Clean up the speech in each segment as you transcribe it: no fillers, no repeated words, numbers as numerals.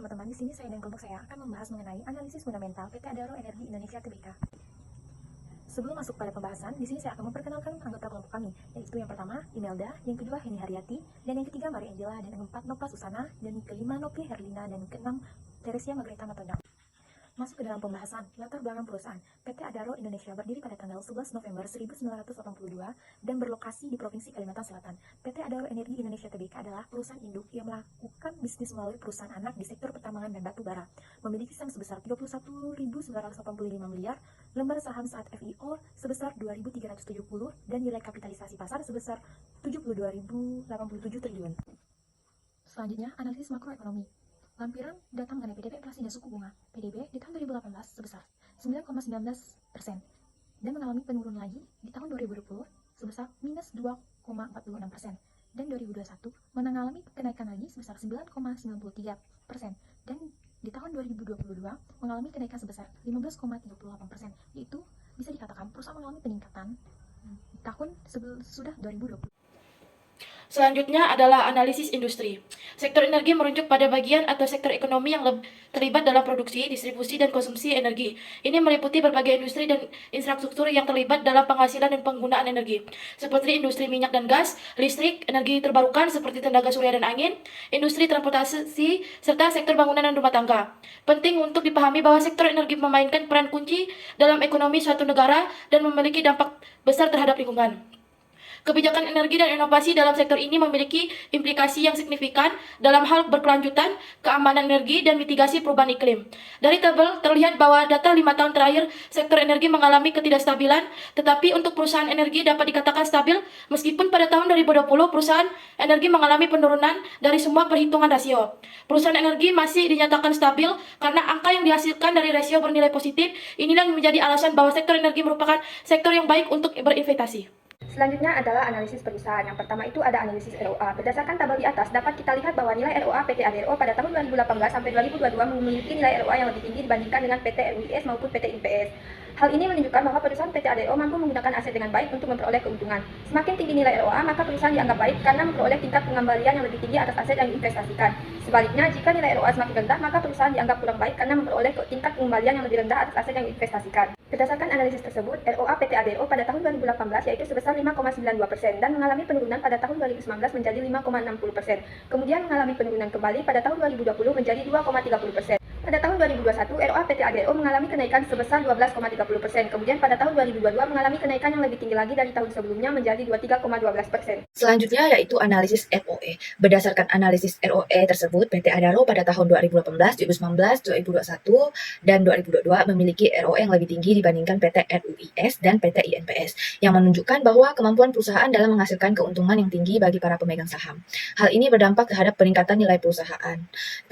teman-teman, di sini saya dan kelompok saya akan membahas mengenai analisis fundamental PT Adaro Energi Indonesia Tbk. Sebelum masuk pada pembahasan, di sini saya akan memperkenalkan anggota kelompok kami, yaitu yang pertama Imelda, yang kedua Heni Haryati, dan yang ketiga Mari Angela, dan yang keempat Nova Susana, dan yang kelima Nopi Herlina, dan yang keenam Teresia Margareta Matondang. Masuk ke dalam pembahasan, latar belakang perusahaan. PT Adaro Indonesia berdiri pada tanggal 11 November 1982 dan berlokasi di Provinsi Kalimantan Selatan. PT Adaro Energi Indonesia Tbk adalah perusahaan induk yang melakukan bisnis melalui perusahaan anak di sektor pertambangan dan batu bara. Memiliki saham sebesar 31.985 miliar, lembar saham saat FIO sebesar 2.370 dan nilai kapitalisasi pasar sebesar 72.087 triliun. Selanjutnya, analisis makroekonomi. Lampiran data mengenai PDB inflasi dan suku bunga. PDB di tahun 2018 sebesar 9,19% dan mengalami penurunan lagi di tahun 2020 sebesar minus 2,46% dan 2021 mengalami kenaikan lagi sebesar 9,93% dan di tahun 2022 mengalami kenaikan sebesar 15,38%, yaitu bisa dikatakan perusahaan mengalami peningkatan di tahun sudah 2020. Selanjutnya adalah analisis industri. Sektor energi merujuk pada bagian atau sektor ekonomi yang terlibat dalam produksi, distribusi, dan konsumsi energi. Ini meliputi berbagai industri dan infrastruktur yang terlibat dalam penghasilan dan penggunaan energi, seperti industri minyak dan gas, listrik, energi terbarukan seperti tenaga surya dan angin, industri transportasi, serta sektor bangunan dan rumah tangga. Penting untuk dipahami bahwa sektor energi memainkan peran kunci dalam ekonomi suatu negara dan memiliki dampak besar terhadap lingkungan. Kebijakan energi dan inovasi dalam sektor ini memiliki implikasi yang signifikan dalam hal berkelanjutan, keamanan energi, dan mitigasi perubahan iklim. Dari tabel terlihat bahwa data 5 tahun terakhir sektor energi mengalami ketidakstabilan, tetapi untuk perusahaan energi dapat dikatakan stabil meskipun pada tahun 2020 perusahaan energi mengalami penurunan dari semua perhitungan rasio. Perusahaan energi masih dinyatakan stabil karena angka yang dihasilkan dari rasio bernilai positif. Inilah yang menjadi alasan bahwa sektor energi merupakan sektor yang baik untuk berinvestasi. Selanjutnya adalah analisis perusahaan. Yang pertama itu ada analisis ROA. Berdasarkan tabel di atas, dapat kita lihat bahwa nilai ROA PT Adaro pada tahun 2018 sampai 2022 memiliki nilai ROA yang lebih tinggi dibandingkan dengan PT RUIS maupun PT INPS. Hal ini menunjukkan bahwa perusahaan PT Adaro mampu menggunakan aset dengan baik untuk memperoleh keuntungan. Semakin tinggi nilai ROA, maka perusahaan dianggap baik karena memperoleh tingkat pengembalian yang lebih tinggi atas aset yang diinvestasikan. Sebaliknya, jika nilai ROA semakin rendah, maka perusahaan dianggap kurang baik karena memperoleh tingkat pengembalian yang lebih rendah atas aset yang diinvestasikan. Berdasarkan analisis tersebut, ROA PT Adaro pada tahun 2018 yaitu sebesar 5,92% dan mengalami penurunan pada tahun 2019 menjadi 5,60%. Kemudian mengalami penurunan kembali pada tahun 2020 menjadi 2,30%. Pada tahun 2021, ROA PT Adaro mengalami kenaikan sebesar 12,30%. Kemudian pada tahun 2022 mengalami kenaikan yang lebih tinggi lagi dari tahun sebelumnya menjadi 23,12%. Selanjutnya yaitu analisis ROE. Berdasarkan analisis ROE tersebut, PT Adaro pada tahun 2018, 2019, 2021, dan 2022 memiliki ROE yang lebih tinggi dibandingkan PT RUIS dan PT INPS, yang menunjukkan bahwa kemampuan perusahaan dalam menghasilkan keuntungan yang tinggi bagi para pemegang saham. Hal ini berdampak terhadap peningkatan nilai perusahaan.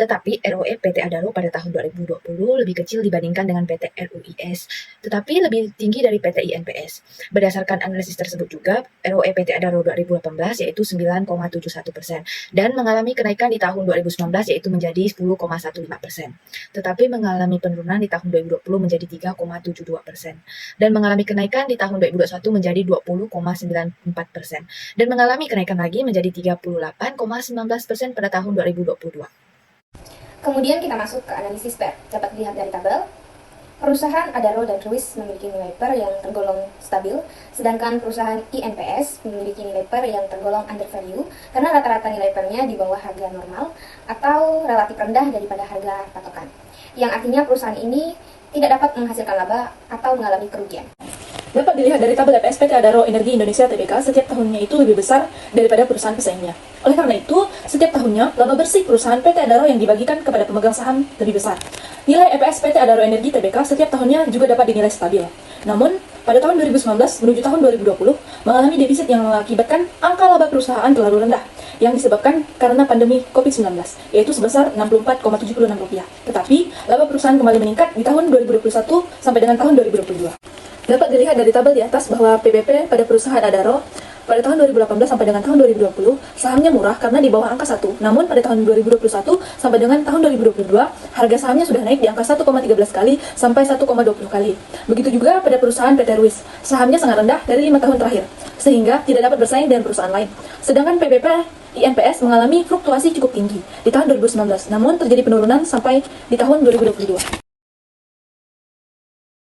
Tetapi ROE PT Adaro pada tahun 2020 lebih kecil dibandingkan dengan PT RUIS, tetapi lebih tinggi dari PT INPS. Berdasarkan analisis tersebut juga, ROE PT Adaro 2018 yaitu 9,71% dan mengalami kenaikan di tahun 2019 yaitu menjadi 10,15%. Tetapi mengalami penurunan di tahun 2020 menjadi 3,72% dan mengalami kenaikan di tahun 2021 menjadi 20,94% dan mengalami kenaikan lagi menjadi 38,19% pada tahun 2022. Kemudian kita masuk ke analisis PER. Dapat dilihat dari tabel, perusahaan Adaro dan RUIS memiliki nilai PER yang tergolong stabil, sedangkan perusahaan INPS memiliki nilai PER yang tergolong under value karena rata-rata nilai PER-nya di bawah harga normal atau relatif rendah daripada harga patokan. Yang artinya perusahaan ini tidak dapat menghasilkan laba atau mengalami kerugian. Dapat dilihat dari tabel EPS PT Adaro Energi Indonesia Tbk, setiap tahunnya itu lebih besar daripada perusahaan pesaingnya. Oleh karena itu, setiap tahunnya laba bersih perusahaan PT Adaro yang dibagikan kepada pemegang saham lebih besar. Nilai EPS PT Adaro Energi Tbk setiap tahunnya juga dapat dinilai stabil. Namun, pada tahun 2019 menuju tahun 2020 mengalami defisit yang mengakibatkan angka laba perusahaan terlalu rendah yang disebabkan karena pandemi COVID-19, yaitu sebesar Rp64,76. Tetapi, laba perusahaan kembali meningkat di tahun 2021 sampai dengan tahun 2022. Dapat dilihat dari tabel di atas bahwa PBP pada perusahaan Adaro pada tahun 2018 sampai dengan tahun 2020 sahamnya murah karena di bawah angka 1. Namun pada tahun 2021 sampai dengan tahun 2022 harga sahamnya sudah naik di angka 1,13 kali sampai 1,20 kali. Begitu juga pada perusahaan PT RUIS, sahamnya sangat rendah dari 5 tahun terakhir sehingga tidak dapat bersaing dengan perusahaan lain. Sedangkan PBP INPS mengalami fluktuasi cukup tinggi di tahun 2019, namun terjadi penurunan sampai di tahun 2022.